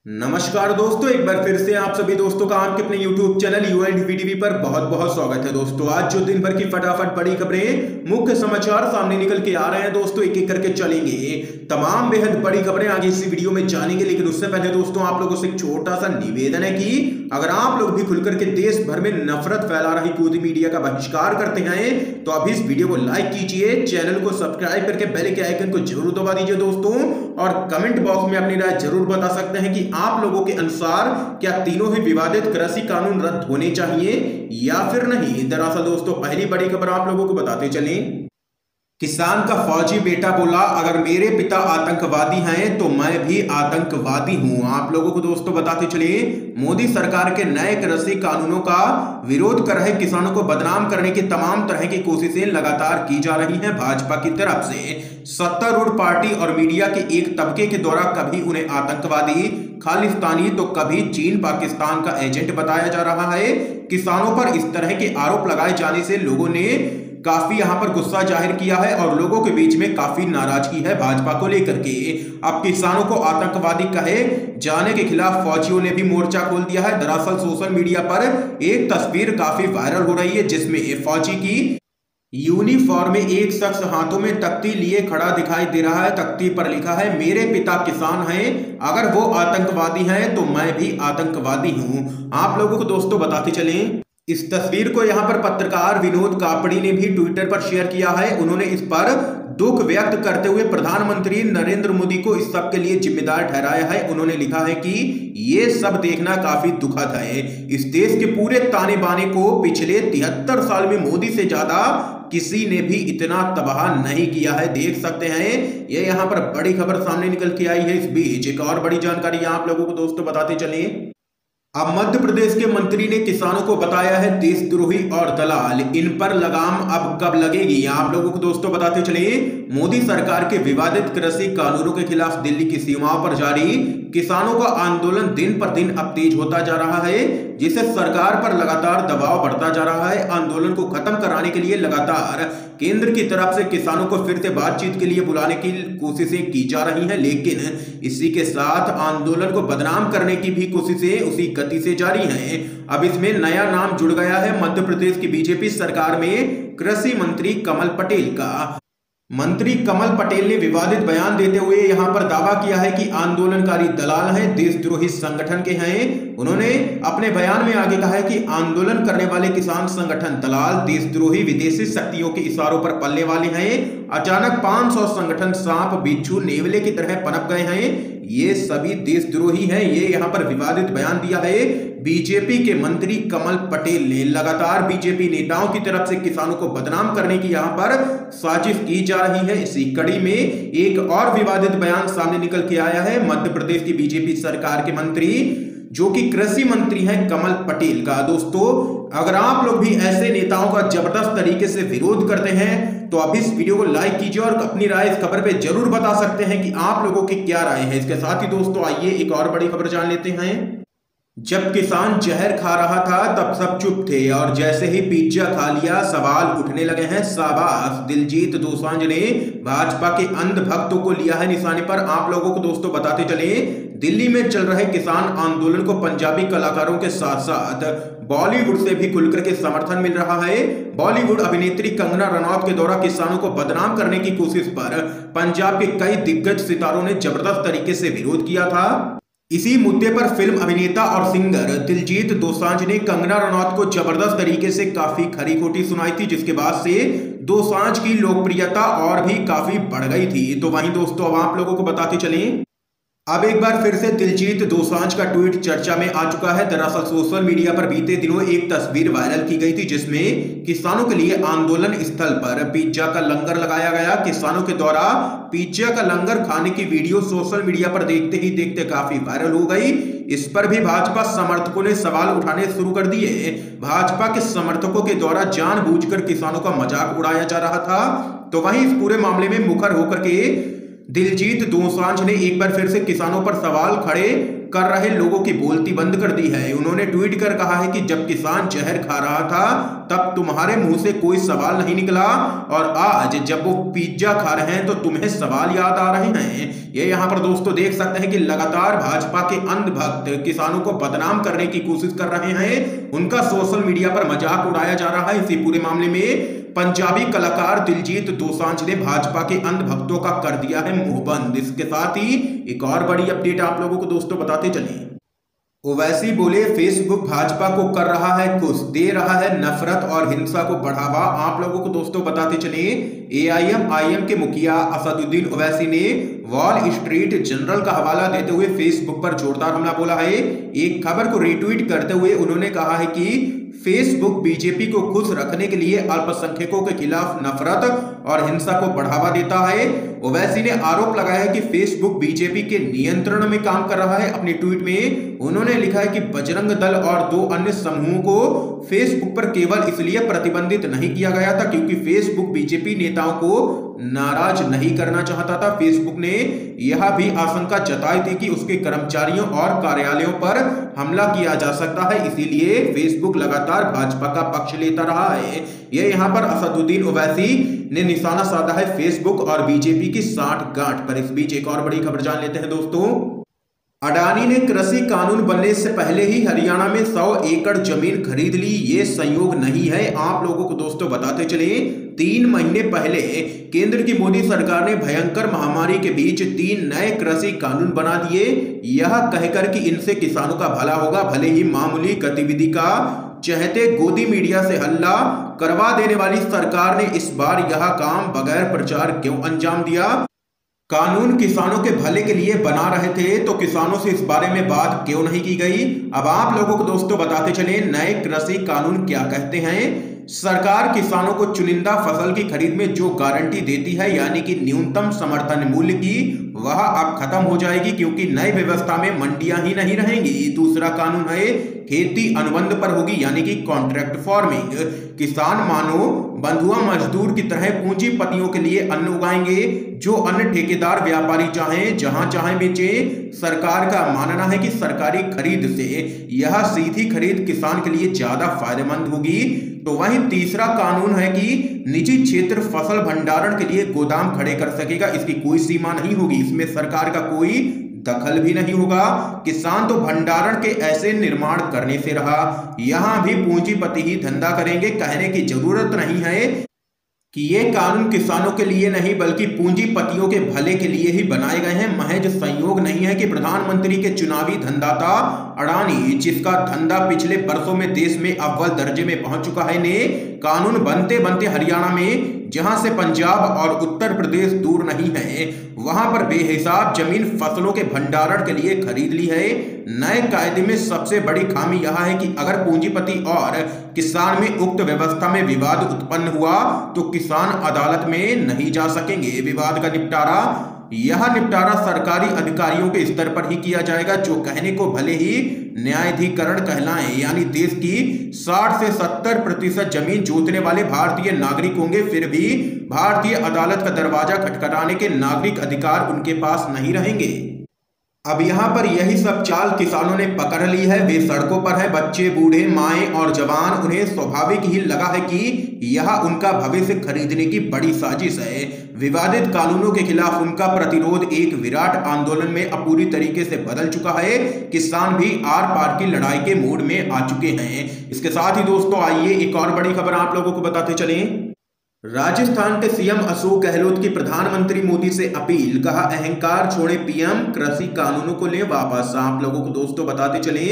नमस्कार दोस्तों, एक बार फिर से आप सभी दोस्तों का आपके अपने YouTube चैनल UNDPTV पर बहुत बहुत स्वागत है। दोस्तों आज जो दिन भर की फटाफट बड़ी खबरें मुख्य समाचार सामने निकल के आ रहे हैं दोस्तों, एक एक करके चलेंगे। तमाम बेहद बड़ी खबरें आगे इसी वीडियो में जानेंगे, लेकिन उससे पहले दोस्तों आप लोगों से एक छोटा सा निवेदन है कि अगर आप लोग भी खुलकर के देश भर में नफरत फैला रही गोदी मीडिया का बहिष्कार करते हैं तो अभी इस वीडियो को लाइक कीजिए, चैनल को सब्सक्राइब करके बेल के आइकन को जरूर दबा दीजिए दोस्तों, और कमेंट बॉक्स में अपनी राय जरूर बता सकते हैं कि आप लोगों के अनुसार क्या तीनों ही विवादित कृषि कानून रद्द होने चाहिए या फिर नहीं। दरअसल दोस्तों पहली बड़ी खबर आप लोगों को बताते चलें। किसान का फौजी बेटा बोला, अगर मेरे पिता आतंकवादी हैं तो मैं भी आतंकवादी हूं। आप लोगों को दोस्तों बताते चले, मोदी सरकार के नए कृषि कानूनों का विरोध कर रहे किसानों को बदनाम करने की तमाम तरह की कोशिशें लगातार की जा रही हैं भाजपा की तरफ से। सत्तारूढ़ पार्टी और मीडिया के एक तबके के द्वारा कभी उन्हें आतंकवादी, खालिस्तानी तो कभी चीन पाकिस्तान का एजेंट बताया जा रहा है। किसानों पर इस तरह के आरोप लगाए जाने से लोगों ने काफी यहां पर गुस्सा जाहिर किया है और लोगों के बीच में काफी नाराजगी है भाजपा को लेकर के। अब किसानों को आतंकवादी कहे जाने के खिलाफ फौजियों ने भी मोर्चा खोल दिया है। दरअसल सोशल मीडिया पर एक तस्वीर काफी वायरल हो रही है जिसमें फौजी की यूनिफॉर्म में एक शख्स हाथों में तख्ती लिए खड़ा दिखाई दे रहा है। तख्ती पर लिखा है, मेरे पिता किसान हैं, अगर वो आतंकवादी हैं तो मैं भी आतंकवादी हूं। आप लोगों को दोस्तों बताते चलें, इस तस्वीर को यहां पर पत्रकार विनोद कापड़ी ने भी ट्विटर पर शेयर किया है। उन्होंने इस पर दुख व्यक्त करते हुए प्रधानमंत्री नरेंद्र मोदी को इस सब के लिए जिम्मेदार ठहराया है। उन्होंने लिखा है कि ये सब देखना काफी दुखद है। इस देश के पूरे ताने बाने को पिछले 73 साल में मोदी से ज्यादा किसी ने भी इतना तबाह नहीं किया है। देख सकते हैं ये यहाँ पर बड़ी खबर सामने निकल के आई है। इस बीच एक और बड़ी जानकारी आप लोगों को दोस्तों बताते चले। अब मध्य प्रदेश के मंत्री ने किसानों को बताया है देशद्रोही और दलाल, इन पर लगाम अब कब लगेगी। आप लोगों को दोस्तों बताते चले, मोदी सरकार के विवादित कृषि कानूनों के खिलाफ दिल्ली की सीमाओं पर जारी किसानों का आंदोलन दिन पर दिन अब तेज होता जा रहा है, जिससे सरकार पर लगातार दबाव बढ़ता जा रहा है। आंदोलन को खत्म कराने के लिए लगातार केंद्र की तरफ से किसानों को फिर से बातचीत के लिए बुलाने की कोशिशें की जा रही हैं, लेकिन इसी के साथ आंदोलन को बदनाम करने की भी कोशिशें उसी गति से जारी हैं। अब इसमें नया नाम जुड़ गया है मध्य प्रदेश की बीजेपी सरकार में कृषि मंत्री कमल पटेल का। मंत्री कमल पटेल ने विवादित बयान देते हुए यहां पर दावा किया है कि आंदोलनकारी दलाल हैं, देशद्रोही संगठन के हैं। उन्होंने अपने बयान में आगे कहा है कि आंदोलन करने वाले किसान संगठन दलाल, देशद्रोही, विदेशी शक्तियों के इशारों पर पलने वाले हैं। अचानक 500 संगठन सांप, बिच्छू, नेवले की तरह पनप गए हैं। ये सभी देशद्रोही हैं। ये यहाँ पर विवादित बयान दिया है बीजेपी के मंत्री कमल पटेल ने। लगातार बीजेपी नेताओं की तरफ से किसानों को बदनाम करने की यहाँ पर साजिश की जा रही है। इसी कड़ी में एक और विवादित बयान सामने निकल के आया है मध्य प्रदेश की बीजेपी सरकार के मंत्री जो कि कृषि मंत्री हैं कमल पटेल का। दोस्तों अगर आप लोग भी ऐसे नेताओं का जबरदस्त तरीके से विरोध करते हैं तो अब इस वीडियो को लाइक कीजिए और अपनी राय इस खबर पे जरूर बता सकते हैं कि आप लोगों की क्या राय है। इसके साथ ही दोस्तों आइए एक और बड़ी खबर जान लेते हैं। जब किसान जहर खा रहा था तब सब चुप थे और जैसे ही पिज्जा खा लिया सवाल उठने लगे हैं। शाबाश, दिलजीत दोसांझ ने भाजपा के अंध भक्तों को लिया है निशाने पर। आप लोगों को दोस्तों बताते चले, दिल्ली में चल रहे किसान आंदोलन को पंजाबी कलाकारों के साथ साथ बॉलीवुड से भी खुलकर के समर्थन मिल रहा है। बॉलीवुड अभिनेत्री कंगना रनौत के द्वारा किसानों को बदनाम करने की कोशिश पर पंजाब के कई दिग्गज सितारों ने जबरदस्त तरीके से विरोध किया था। इसी मुद्दे पर फिल्म अभिनेता और सिंगर दिलजीत दोसांझ ने कंगना रनौत को जबरदस्त तरीके से काफी खरी खोटी सुनाई थी, जिसके बाद से दोसांझ की लोकप्रियता और भी काफी बढ़ गई थी। तो वहीं दोस्तों अब आप लोगों को बताते चलें, अब एक बार फिर से दिलजीत दोसांझ का ट्वीट चर्चा में आ चुका है। दरअसल सोशल मीडिया पर बीते दिनों एक तस्वीर वायरल की गई थी जिसमें किसानों के लिए आंदोलन स्थल पर पिज्जा का लंगर लगाया गया। किसानों के द्वारा पिज्जा का लंगर खाने की वीडियो सोशल मीडिया पर देखते ही देखते काफी वायरल हो गई। इस पर भी भाजपा समर्थकों ने सवाल उठाने शुरू कर दिए। भाजपा के समर्थकों के द्वारा जानबूझकर किसानों का मजाक उड़ाया जा रहा था। तो वहीं इस पूरे मामले में मुखर होकर के दिलजीत दोसांझ ने एक बार फिर से किसानों पर सवाल खड़े कर रहे लोगों की बोलती बंद कर दी है। उन्होंने ट्वीट कर कहा है कि जब किसान जहर खा रहा था तब तुम्हारे मुंह से कोई सवाल नहीं निकला, और आज जब वो पिज्जा खा रहे हैं तो तुम्हें सवाल याद आ रहे हैं। ये यहाँ पर दोस्तों देख सकते हैं कि लगातार भाजपा के अंधभक्त किसानों को बदनाम करने की कोशिश कर रहे हैं। उनका सोशल मीडिया पर मजाक उड़ाया जा रहा है। इसी पूरे मामले में पंजाबी कलाकार दिलजीत दोसांझ ने भाजपा के अंधभक्तों का कर दिया है मुंह बंद। इसके साथ ही एक और बड़ी अपडेट आप लोगों को दोस्तों बताते चलें। ओवैसी बोले, फेसबुक भाजपा को कर रहा है खुश, दे रहा है नफरत और हिंसा को बढ़ावा। आप लोगों को दोस्तों बताते चले, AIM के मुखिया असदुद्दीन ओवैसी ने वॉल स्ट्रीट जर्नल का हवाला देते हुए फेसबुक पर जोरदार हमला बोला है। एक खबर को रीट्वीट करते हुए उन्होंने कहा है कि फेसबुक बीजेपी को खुश रखने के लिए अल्पसंख्यकों के खिलाफ नफरत और हिंसा को बढ़ावा देता है। ओवैसी ने आरोप लगाया है कि फेसबुक बीजेपी के नियंत्रण में काम कर रहा है। अपने ट्वीट में उन्होंने लिखा है कि बजरंग दल और 2 अन्य समूहों को फेसबुक पर केवल इसलिए प्रतिबंधित नहीं किया गया था क्योंकि फेसबुक बीजेपी नेताओं को नाराज नहीं करना चाहता था। फेसबुक ने यह भी आशंका जताई थी कि उसके कर्मचारियों और कार्यालयों पर हमला किया जा सकता है, इसीलिए फेसबुक लगातार भाजपा का पक्ष लेता रहा है। यह यहाँ पर असदुद्दीन ओवैसी ने निशाना साधा है फेसबुक और बीजेपी की साठगांठ पर। इस बीच एक और बड़ी खबर जान लेते हैं दोस्तों। अडानी ने कृषि कानून बनने से पहले ही हरियाणा में 100 एकड़ जमीन खरीद ली। ये संयोग नहीं है, आप लोगों को दोस्तों बताते चले। 3 महीने पहले केंद्र की मोदी सरकार ने भयंकर महामारी के बीच 3 नए कृषि कानून बना दिए, यह कहकर कि इनसे किसानों का भला होगा। भले ही मामूली गतिविधि का चहते गोदी मीडिया से हल्ला करवा देने वाली सरकार ने इस बार यह काम बगैर प्रचार क्यों अंजाम दिया? कानून किसानों के भले के लिए बना रहे थे तो किसानों से इस बारे में बात क्यों नहीं की गई? अब आप लोगों को दोस्तों बताते चले, नए कृषि कानून क्या कहते हैं। सरकार किसानों को चुनिंदा फसल की खरीद में जो गारंटी देती है, यानी कि न्यूनतम समर्थन मूल्य की, वह अब खत्म हो जाएगी क्योंकि नई व्यवस्था में मंडियां ही नहीं रहेंगी। दूसरा कानून है खेती अनुबंध पर होगी, यानी कि कॉन्ट्रैक्ट फार्मिंग। किसान मानो बंधुआ मजदूर की तरह पूंजीपतियों के लिए अन्न उगाएंगे, जो अन्न ठेकेदार व्यापारी चाहें जहां चाहें बेचे। सरकार का मानना है कि सरकारी खरीद से यह सीधी खरीद किसान के लिए ज्यादा फायदेमंद होगी। तो वहीं तीसरा कानून है कि निजी क्षेत्र फसल भंडारण के लिए गोदाम खड़े कर सकेगा, इसकी कोई सीमा नहीं होगी, इसमें सरकार का कोई दखल भी नहीं होगा। किसान तो भंडारण के ऐसे निर्माण करने से रहा, यहां भी पूंजीपति ही धंधा करेंगे। कहने की जरूरत नहीं है कि ये कानून किसानों के लिए नहीं बल्कि पूंजीपतियों के भले के लिए ही बनाए गए हैं। महज संयोग नहीं है कि प्रधानमंत्री के चुनावी धंधाता अडानी, जिसका धंधा पिछले वर्षों में देश में अव्वल दर्जे में पहुंच चुका है, ने कानून बनते बनते हरियाणा में, जहां से पंजाब और उत्तर प्रदेश दूर नहीं है, वहां पर बेहिसाब जमीन फसलों के भंडारण के लिए खरीद ली है। नए कायदे में सबसे बड़ी खामी यह है कि अगर पूंजीपति और किसान में उक्त व्यवस्था में विवाद उत्पन्न हुआ तो किसान अदालत में नहीं जा सकेंगे। विवाद का यह निपटारा सरकारी अधिकारियों के स्तर पर ही किया जाएगा, जो कहने को भले ही न्यायाधिकरण कहलाएं, यानी देश की 60 से 70% जमीन जोतने वाले भारतीय नागरिक होंगे, फिर भी भारतीय अदालत का दरवाजा खटखटाने के नागरिक अधिकार उनके पास नहीं रहेंगे। अब यहाँ पर यही सब चाल किसानों ने पकड़ ली है। वे सड़कों पर है, बच्चे, बूढ़े, माएँ और जवान। उन्हें स्वाभाविक ही लगा है कि यह उनका भविष्य खरीदने की बड़ी साजिश है। विवादित कानूनों के खिलाफ उनका प्रतिरोध एक विराट आंदोलन में अब पूरी तरीके से बदल चुका है। किसान भी आर पार की लड़ाई के मूड में आ चुके हैं। इसके साथ ही दोस्तों आइए एक और बड़ी खबर आप लोगों को बताते चलें। राजस्थान के सीएम अशोक गहलोत की प्रधानमंत्री मोदी से अपील, कहा अहंकार छोड़े पीएम, कृषि कानूनों को ले वापस। आप लोगों को दोस्तों बताते चले,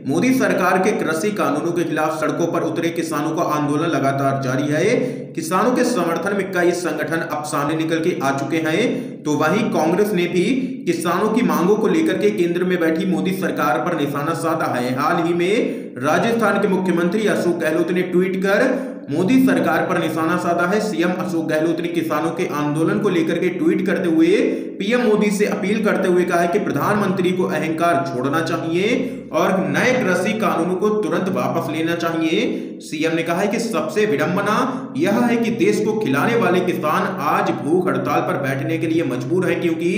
मोदी सरकार के कृषि कानूनों के खिलाफ सड़कों पर उतरे किसानों का आंदोलन लगातार जारी है। किसानों के समर्थन में कई संगठन अब सामने निकल के आ चुके हैं। तो वहीं कांग्रेस ने भी किसानों की मांगों को लेकर के केंद्र में बैठी मोदी सरकार पर निशाना साधा है। हाल ही में राजस्थान के मुख्यमंत्री अशोक गहलोत ने ट्वीट कर मोदी सरकार पर निशाना साधा है। सीएम अशोक गहलोत ने किसानों के आंदोलन को लेकर के ट्वीट करते हुए पीएम मोदी से अपील करते हुए कहा है कि प्रधानमंत्री को अहंकार छोड़ना चाहिए और नए कृषि कानूनों को तुरंत वापस लेना चाहिए। सीएम ने कहा है कि सबसे विडंबना यह है कि देश को खिलाने वाले किसान आज भूख हड़ताल पर बैठने के लिए मजबूर है क्योंकि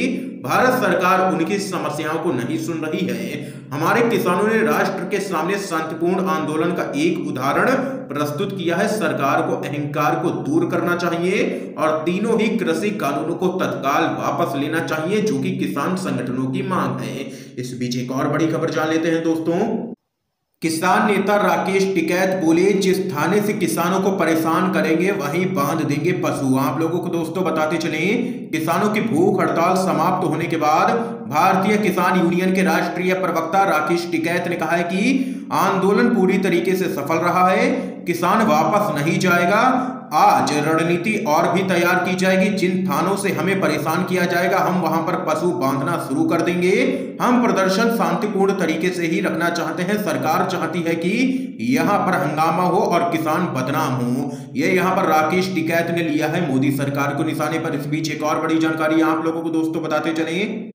भारत सरकार उनकी समस्याओं को नहीं सुन रही है। हमारे किसानों ने राष्ट्र के सामने शांतिपूर्ण आंदोलन का एक उदाहरण प्रस्तुत किया है। सरकार को अहंकार को दूर करना चाहिए और तीनों ही कृषि कानूनों को तत्काल वापस लेना चाहिए, जो कि किसान संगठनों की मांग है। इस बीच एक और बड़ी खबर जान लेते हैं दोस्तों। किसान नेता राकेश टिकैत बोले, जिस थाने से किसानों को परेशान करेंगे वहीं बांध देंगे पशु। आप लोगों को दोस्तों बताते चलें, किसानों की भूख हड़ताल समाप्त होने के बाद भारतीय किसान यूनियन के राष्ट्रीय प्रवक्ता राकेश टिकैत ने कहा है कि आंदोलन पूरी तरीके से सफल रहा है, किसान वापस नहीं जाएगा। आज रणनीति और भी तैयार की जाएगी। जिन थानों से हमें परेशान किया जाएगा हम वहां पर पशु बांधना शुरू कर देंगे। हम प्रदर्शन शांतिपूर्ण तरीके से ही रखना चाहते हैं। सरकार चाहती है कि यहां पर हंगामा हो और किसान बदनाम हो। ये यहां पर राकेश टिकैत ने लिया है मोदी सरकार को निशाने पर। इस बीच एक और बड़ी जानकारी आप लोगों को दोस्तों बताते चलें।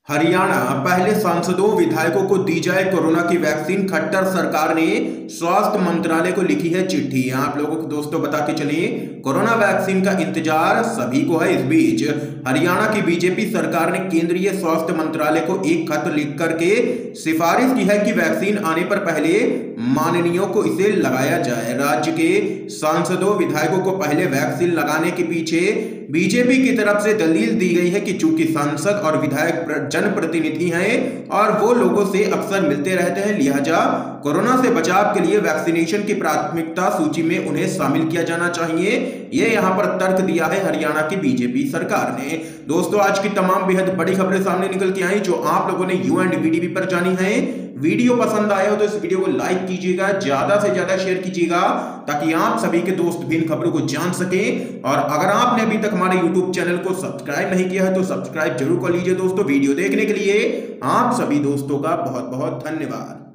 हरियाणा, पहले सांसदों विधायकों को दी जाए कोरोना की वैक्सीन। खट्टर सरकार ने स्वास्थ्य मंत्रालय को लिखी है चिट्ठी। आप लोगों को दोस्तों बता के चलिए, कोरोना वैक्सीन का इंतजार सभी को है। इस बीच हरियाणा की बीजेपी सरकार ने केंद्रीय स्वास्थ्य मंत्रालय को एक खत लिख करके सिफारिश की है कि वैक्सीन आने पर पहले माननीयों को इसे लगाया जाए। राज्य के सांसदों विधायकों को पहले वैक्सीन लगाने के पीछे बीजेपी की तरफ से दलील दी गई है कि चूंकि सांसद और विधायक जनप्रतिनिधि हैं और वो लोगों से अक्सर मिलते रहते हैं, लिहाजा कोरोना से बचाव के लिए वैक्सीनेशन की प्राथमिकता सूची में उन्हें शामिल किया जाना चाहिए। ये यहां पर तर्क दिया है हरियाणा की बीजेपी सरकार ने। दोस्तों, आज की तमाम बेहद बड़ी खबरें सामने निकल के आई जो आप लोगों ने UNDVTV पर जानी है। वीडियो पसंद आया हो तो इस वीडियो को लाइक कीजिएगा, ज्यादा से ज्यादा शेयर कीजिएगा ताकि आप सभी के दोस्त भी इन खबरों को जान सकें। और अगर आपने अभी तक हमारे YouTube चैनल को सब्सक्राइब नहीं किया है तो सब्सक्राइब जरूर कर लीजिए। दोस्तों, वीडियो देखने के लिए आप सभी दोस्तों का बहुत बहुत धन्यवाद।